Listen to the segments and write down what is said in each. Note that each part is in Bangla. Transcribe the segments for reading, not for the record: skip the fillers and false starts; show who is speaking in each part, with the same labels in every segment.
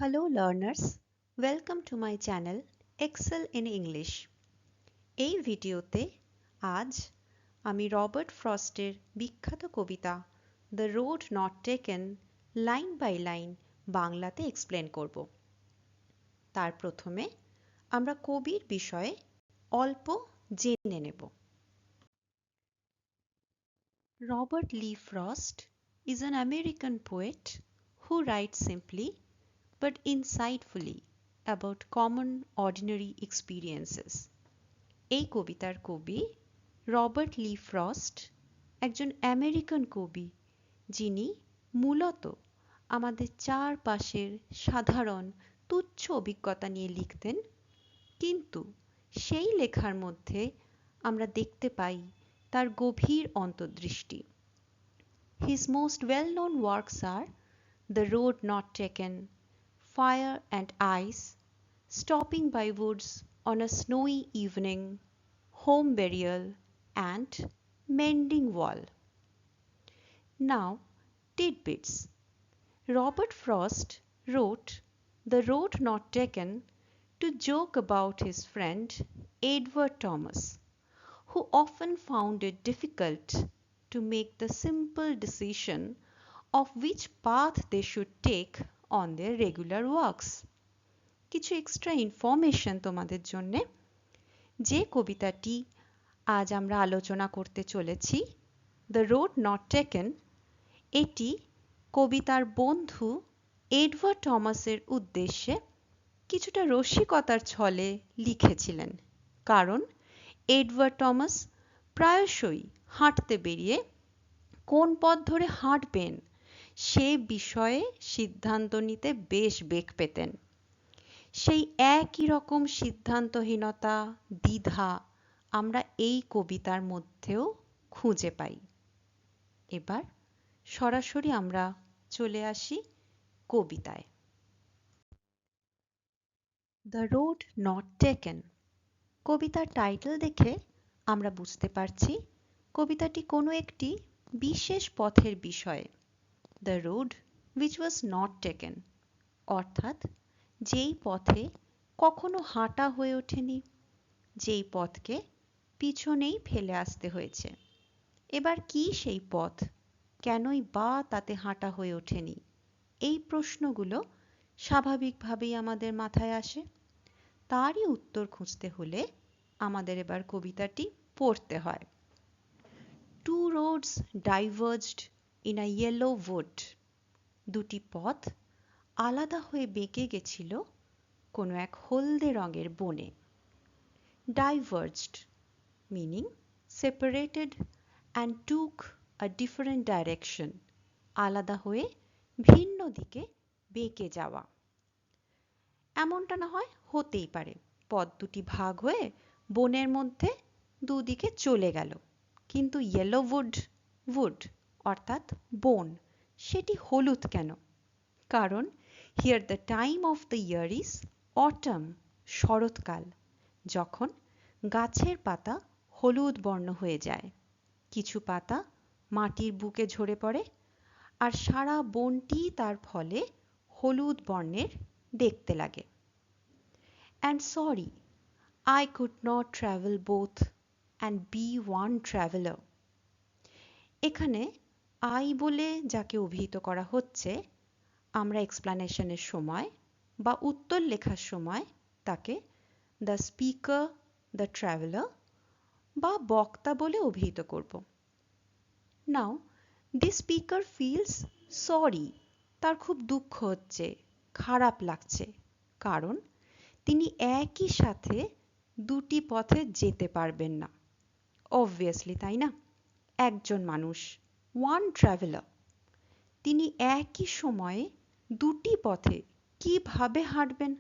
Speaker 1: Hello learners, welcome to my channel Excel in English. এই ভিডিওতে আজ আমি রবার্ট ফ্রস্টের বিখ্যাত কবিতা the road not taken line by line বাংলাতে এক্সপ্লেন করব। তার প্রথমে আমরা কবির বিষয়ে অল্প জেনে নেব। Robert Lee Frost is an American poet who writes simply but insightfully about common ordinary experiences. এই কবিতার কবি রবার্ট লি ফ্রস্ট একজন আমেরিকান কবি যিনি মূলত আমাদের চারপাশের সাধারণ তুচ্ছ অভিজ্ঞতা নিয়ে লিখতেন, কিন্তু সেই লেখার মধ্যে আমরা দেখতে পাই তার গভীর অন্তর্দৃষ্টি। His most well-known works are The Road Not Taken, Fire and Ice, Stopping by Woods on a Snowy Evening, Home Burial, and Mending Wall. Now, tidbits. Robert Frost wrote The Road Not Taken to joke about his friend Edward Thomas, who often found it difficult to make the simple decision of which path they should take on their regular walks. কিছু এক্সট্রা ইনফরমেশন তোমাদের জন্য। যে কবিতাটি আজ আমরা আলোচনা করতে চলেছি, দ্য রোড নট টেকেন, এটি কবিতার বন্ধু এডওয়ার্ড টমাসের উদ্দেশ্যে কিছুটা রসিকতার ছলে লিখেছিলেন, কারণ এডওয়ার্ড টমাস প্রায়শই হাঁটতে বেরিয়ে কোন পথ ধরে হাঁটবেন সে বিষয়ে সিদ্ধান্ত নিতে বেশ বেগ পেতেন। সেই একই রকম সিদ্ধান্তহীনতা, দ্বিধা আমরা এই কবিতার মধ্যেও খুঁজে পাই। এবার সরাসরি আমরা চলে আসি কবিতায়। দ্য রোড নট টেকেন কবিতার টাইটেল দেখে আমরা বুঝতে পারছি কবিতাটি কোনো একটি বিশেষ পথের বিষয়ে। The road which was not taken, অর্থাৎ যেই পথে কখনো হাঁটা হয়ে ওঠেনি, যেই পথকে পিছনেই ফেলে আসতে হয়েছে। এবার কি সেই পথ, কেনই বা তাতে হাঁটা হয়ে ওঠেনি, এই প্রশ্নগুলো স্বাভাবিকভাবেই আমাদের মাথায় আসে। তারই উত্তর খুঁজতে হলে আমাদের এবার কবিতাটি পড়তে হয়। Two roads diverged in a yellow wood. দুটি পথ আলাদা হয়ে বেঁকে গেছিল কোনো এক হলদে রঙের বনে। Diverged meaning separated and took a different direction. আলাদা হয়ে ভিন্ন দিকে বেঁকে যাওয়া। এমনটা না হয় হতেই পারে পথ দুটি ভাগ হয়ে বনের মধ্যে দুদিকে চলে গেল, কিন্তু ইয়েলো উড অর্থাৎ বন, সেটি হলুদ কেন? কারণ here the time of the year is autumn, শরৎকাল, যখন গাছের পাতা হলুদ বর্ণ হয়ে যায়, কিছু পাতা মাটির বুকে ঝরে পড়ে, আর সারা বনটি তার ফলে হলুদ বর্ণের দেখতে লাগে। And sorry, I could not travel both and be one traveler. এখানে I বলে যাকে অভিহিত করা হচ্ছে, আমরা এক্সপ্লানেশনের সময় বা উত্তর লেখার সময় তাকে দ্য স্পিকার, দ্য ট্রাভেলার বা বক্তা বলে অভিহিত করব। নাও দি স্পিকার ফিলস সরি, তার খুব দুঃখ হচ্ছে, খারাপ লাগছে, কারণ তিনি একই সাথে দুটি পথে যেতে পারবেন না। অবভিয়াসলি, তাই না? একজন মানুষ, ওয়ান ট্রাভেলার, তিনি একই সময়ে দুটি পথে কিভাবে হাঁটবেন?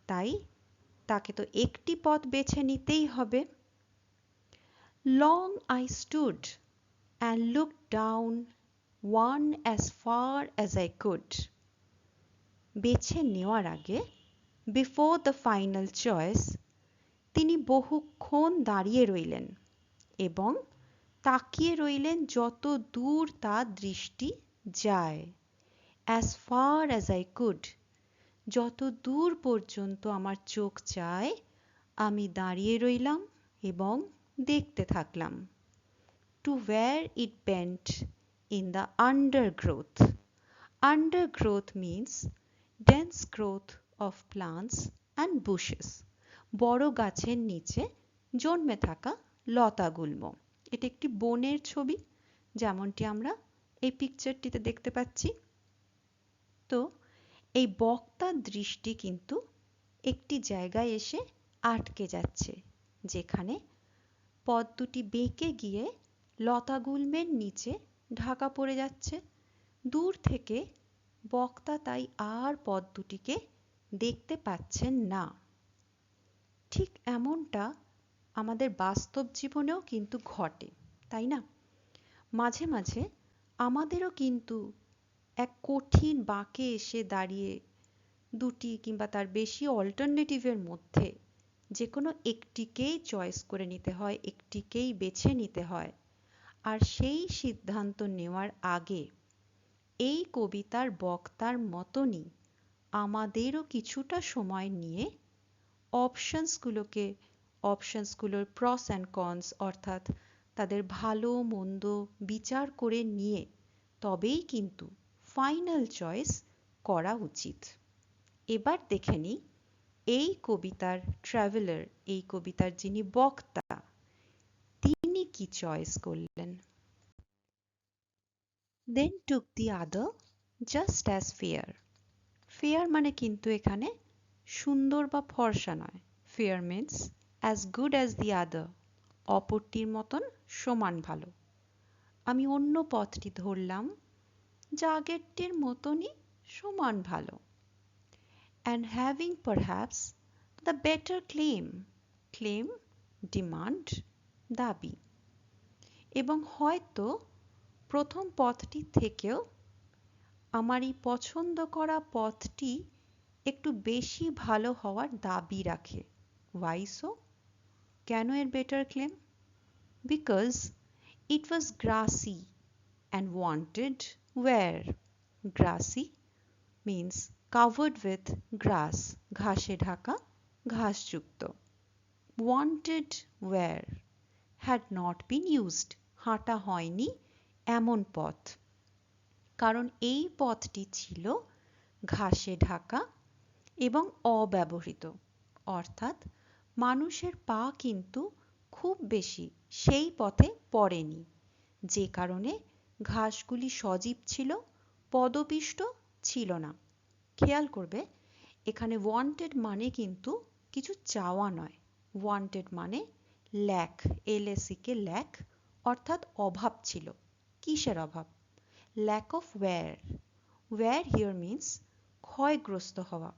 Speaker 1: তাই তাকে তো একটি পথ বেছে নিতেই হবে। Long I stood and looked down one as far as I could. বেছে নেওয়ার আগে, before the final choice, তিনি বহুক্ষণ দাঁড়িয়ে রইলেন এবং তাকিয়ে রইলেন যত দূর তার দৃষ্টি যায়। As far as I could, যত দূর পর্যন্ত আমার চোখ যায় আমি দাঁড়িয়ে রইলাম এবং দেখতে থাকলাম। To where it bent in the undergrowth. Undergrowth means dense growth of plants and bushes. বড় গাছের নিচে জন্মে থাকা লতাগুল্ম। এটা একটি বনের ছবি, যেমনটি আমরা এই পিকচারটিতে দেখতে পাচ্ছি। তো এই বক্তার দৃষ্টি কিন্তু একটি জায়গায় এসে আটকে যাচ্ছে, যেখানে পথ দুটি বেঁকে গিয়ে লতাগুল্মের নিচে ঢাকা পড়ে যাচ্ছে। দূর থেকে বক্তা তাই আর পথ দুটিকে দেখতে পাচ্ছেন না। ঠিক এমনটা আমাদের বাস্তব জীবনেও কিন্তু ঘটে, তাই না? মাঝে মাঝে আমাদেরও কিন্তু এক কঠিন বাঁকে এসে দাঁড়িয়ে দুটি কিংবা তার বেশি অল্টারনেটিভের মধ্যে যে কোনো একটিকেই চয়েস করে নিতে হয়, একটিকেই বেছে নিতে হয়। আর সেই সিদ্ধান্ত নেওয়ার আগে এই কবিতার বক্তার মতনই আমাদেরও কিছুটা সময় নিয়ে অপশনসগুলোর প্রস অ্যান্ড কনস অর্থাৎ তাদের ভালো মন্দ বিচার করে নিয়ে তবেই কিন্তু ফাইনাল চয়েস করা উচিত। এবার দেখে নিই এই কবিতার ট্রাভেলার, এই কবিতার যিনি বক্তা, তিনি কি চয়েস করলেন। Then took the other just as fair. Fair মানে কিন্তু এখানে সুন্দর বা ফর্সা নয়। Fair means as good as the other. অপরটির মতন সমান ভালো। আমি অন্য পথটি ধরলাম, যা আগেরটির মতনই সমান ভালো। And having perhaps the better claim. Claim, demand, দাবি। এবং হয়তো প্রথম পথটি থেকেও আমার এই পছন্দ করা পথটি একটু বেশি ভালো হওয়ার দাবি রাখে। Why so? কেন এর better claim? Because it was grassy and wanted where? Grassy means covered with grass, ঘাসে Dhaka, ঘাসযুক্ত। Wanted where? Had not been used, হাঁটা হয়নি এমন পথ। কারণ এই পথটি ছিল ঘাসে ঢাকা এবং অব্যবহৃত, অর্থাৎ মানুষের পা কিন্তু খুব বেশি সেই পথে পড়েনি, যে কারণে ঘাসগুলি সজীব ছিল, পদপিষ্ট ছিল না। খেয়াল করবে এখানে ওয়ান্টেড মানে কিন্তু কিছু চাওয়া নয়। ওয়ান্টেড মানে ল্যাক, LACK ল্যাক, অর্থাৎ অভাব ছিল। কিসের অভাব? Lack of wear. Wear here means ক্ষয়গ্রস্ত হওয়া।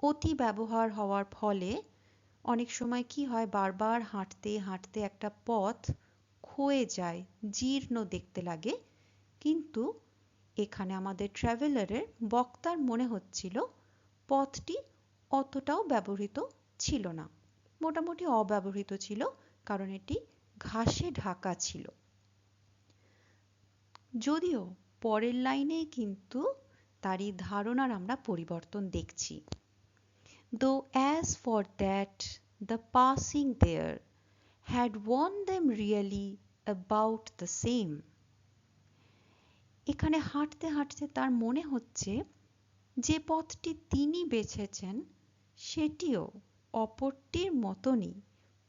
Speaker 1: অতি ব্যবহার হওয়ার ফলে অনেক সময় কি হয়, বারবার হাঁটতে হাঁটতে একটা পথ ক্ষয়ে যায়, জীর্ণ দেখতে লাগে। কিন্তু এখানে আমাদের ট্রাভেলারের বক্তার মনে হচ্ছিল পথটি অতটাও ব্যবহৃত ছিল না, মোটামুটি অব্যবহৃত ছিল, কারণ এটি ঘাসে ঢাকা ছিল। যদিও পরের লাইনেই কিন্তু তারই ধারণার আমরা পরিবর্তন দেখছি। Though as for that the passing there had warned them really about the same. এখানে হাঁটতে হাঁটতে তার মনে হচ্ছে যে পথটি তিনি বেছেছেন সেটিও অপরটির মতনই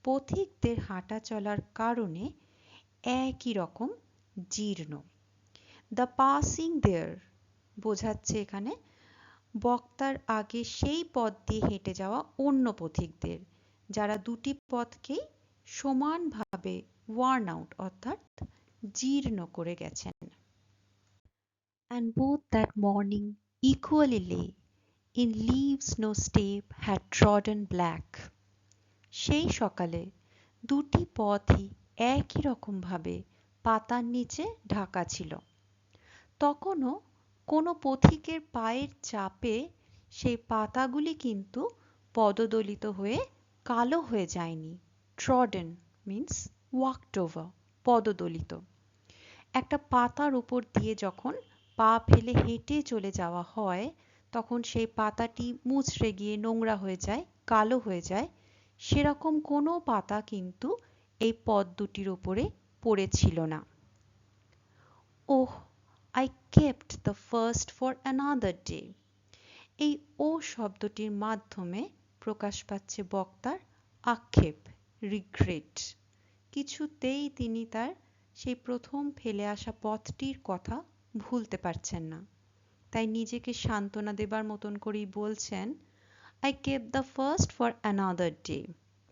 Speaker 1: পথিকদের হাঁটা চলার কারণে একই রকম জীর্ণ। দ্য পাসিং দেয়ার বোঝাচ্ছে এখানে বক্তার আগে সেই পথ দিয়ে হেঁটে যাওয়া অন্য পথিকদের, যারা দুটি পথকেই সমানভাবে ওয়ার্ন আউট অর্থাৎ জীর্ণ করে গেছেন। And both that morning equally lay in leaves no step had trodden black. সেই সকালে দুটি পথই একই রকম ভাবে পাতার নিচে ঢাকা ছিল। তখনও কোনো পথিকের পায়ের চাপে সেই পাতাগুলি কিন্তু পদদলিত হয়ে কালো হয়ে যায়নি। ট্রডেন মিন্স ওয়াকড ওভার, পদদলিত। একটা পাতার উপর দিয়ে যখন পা ফেলে হেঁটে চলে যাওয়া হয় তখন সেই পাতাটি মুচড়ে গিয়ে নোংরা হয়ে যায়, কালো হয়ে যায়, সেরকম কোনো পাতা কিন্তু এই পদ দুটির ওপরে পড়েছিল না। ওহ, I kept the first for another day. এই ও শব্দটির মাধ্যমে প্রকাশ পাচ্ছে বক্তার আক্ষেপ, রিগ্রেট। কিছুতেই তিনি তার সেই প্রথম ফেলে আসা পথটির কথা ভুলতে পারছেন না। তাই নিজেকে সান্ত্বনা দেবার মতন করেই বলছেন, I kept the first for another day.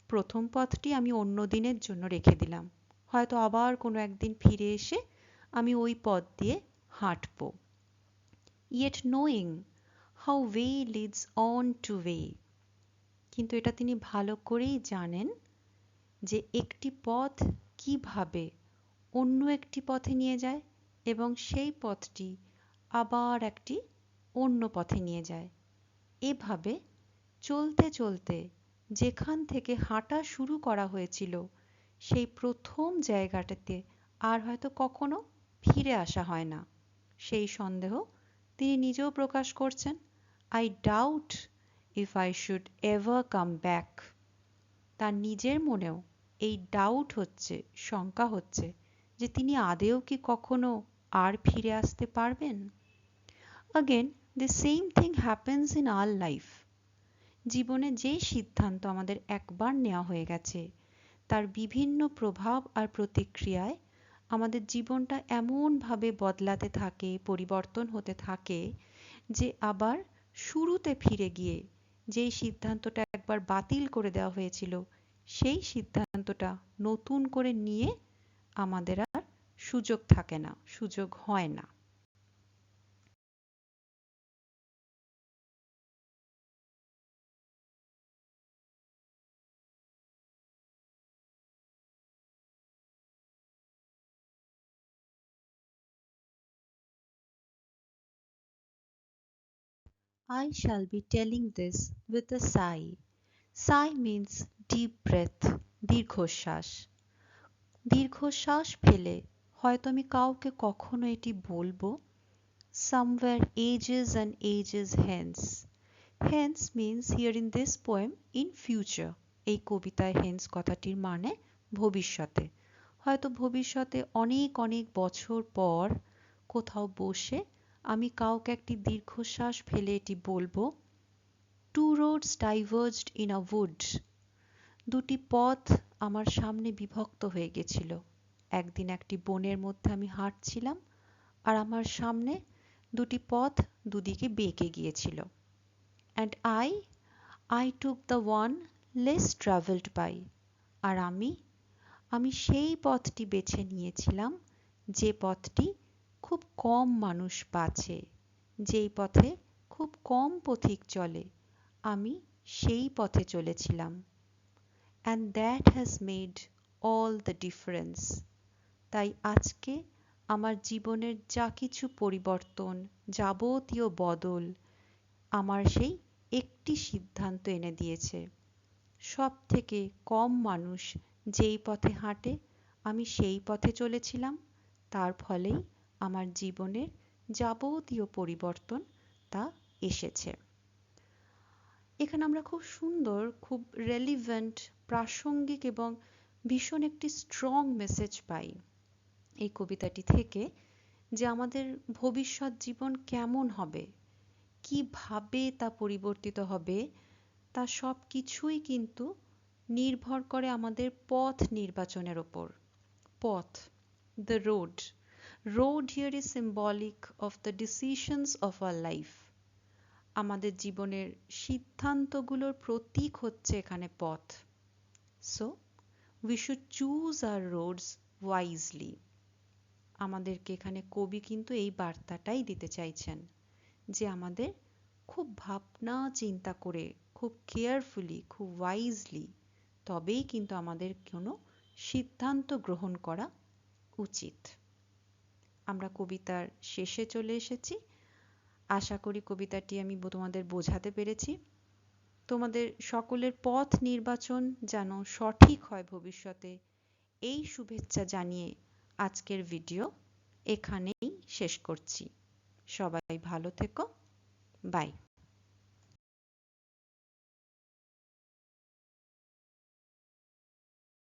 Speaker 1: প্রথম পথটি আমি অন্য দিনের জন্য রেখে দিলাম। হয়তো আবার কোনো একদিন ফিরে এসে আমি ওই পথ দিয়ে হাঁটব। Yet knowing how way leads on to way. কিন্তু এটা তিনি ভালো করেই জানেন যে একটি পথ কিভাবে অন্য একটি পথে নিয়ে যায় এবং সেই পথটি আবার একটি অন্য পথে নিয়ে যায়। এভাবে চলতে চলতে যেখান থেকে হাঁটা শুরু করা হয়েছিল সেই প্রথম জায়গাটাতে আর হয়তো কখনো ফিরে আসা হয় না। সেই সন্দেহ তিনি নিজেও প্রকাশ করছেন। I doubt if I should ever come back. তার নিজের মনেও এই ডাউট হচ্ছে, শঙ্কা হচ্ছে যে তিনি আদেও কি কখনো আর ফিরে আসতে পারবেন। Again, the same thing happens in our life. জীবনে যে সিদ্ধান্ত আমাদের একবার নেওয়া হয়ে গেছে তার বিভিন্ন প্রভাব আর প্রতিক্রিয়ায় আমাদের জীবনটা এমনভাবে বদলাতে থাকে, পরিবর্তন হতে থাকে যে আবার শুরুতে ফিরে গিয়ে যেই সিদ্ধান্তটা একবার বাতিল করে দেওয়া হয়েছিল সেই সিদ্ধান্তটা নতুন করে নিয়ে আমাদের আর সুযোগ থাকে না, সুযোগ হয় না। I shall be telling this with a sigh. Sigh means deep breath, দীর্ঘশ্বাস। দীর্ঘশ্বাস ফেলে হয়তো আমি কাউকে কখনো এটি বলবো, somewhere ages and ages hence. Hence means here in this poem in future. এই কবিতায় hence কথাটির মানে ভবিষ্যতে। হয়তো ভবিষ্যতে অনেক অনেক বছর পর কোথাও বসে আমি কাউকে একটি দীর্ঘশ্বাস ফেলে এটি বলবো, two roads diverged in a wood. দুটি পথ আমার সামনে বিভক্ত হয়ে গেছিল। একদিন একটি বনের মধ্যে আমি হাঁটছিলাম আর আমার সামনে দুটি পথ দুদিকে বেঁকে গিয়েছিল। And I took the one less traveled by. আর আমি সেই পথটি বেছে নিয়েছিলাম যে পথটি খুব কম মানুষ বাছে, যেই পথে খুব কম পথিক চলে, আমি সেই পথে চলেছিলাম। And that has made all the difference. তাই আজকে আমার জীবনের যা কিছু পরিবর্তন, যাবতীয় বদল আমার সেই একটি সিদ্ধান্ত এনে দিয়েছে। সব থেকে কম মানুষ যেই পথে হাঁটে আমি সেই পথে চলেছিলাম, তার ফলেই আমার জীবনের যাবতীয় পরিবর্তন তা এসেছে। এখানে আমরা খুব সুন্দর, খুব রেলিভেন্ট, প্রাসঙ্গিক এবং ভীষণ একটি স্ট্রং মেসেজ পাই এই কবিতাটি থেকে, যে আমাদের ভবিষ্যৎ জীবন কেমন হবে, কিভাবে তা পরিবর্তিত হবে, তা সব কিছুই কিন্তু নির্ভর করে আমাদের পথ নির্বাচনের ওপর। পথ, the road. Road here is symbolic of the decisions of our life. আমাদের জীবনের সিদ্ধান্তগুলোর প্রতীক হচ্ছে এখানে পথ। So, we should choose our roads wisely. আমাদেরকে এখানে কবি কিন্তু এই বার্তাটাই দিতে চাইছেন যে আমাদের খুব ভাবনা চিন্তা করে, খুব কেয়ারফুলি, খুব ওয়াইজলি তবেই কিন্তু আমাদের কোনো সিদ্ধান্ত গ্রহণ করা উচিত। আমরা কবিতার শেষে চলে এসেছি। আশা করি কবিতাটি আমি তোমাদের বোঝাতে পেরেছি। তোমাদের সকলের পথ নির্বাচন যেন সঠিক হয় ভবিষ্যতে, এই শুভেচ্ছা জানিয়ে আজকের ভিডিও এখানেই শেষ করছি। সবাই ভালো থেকো। বাই।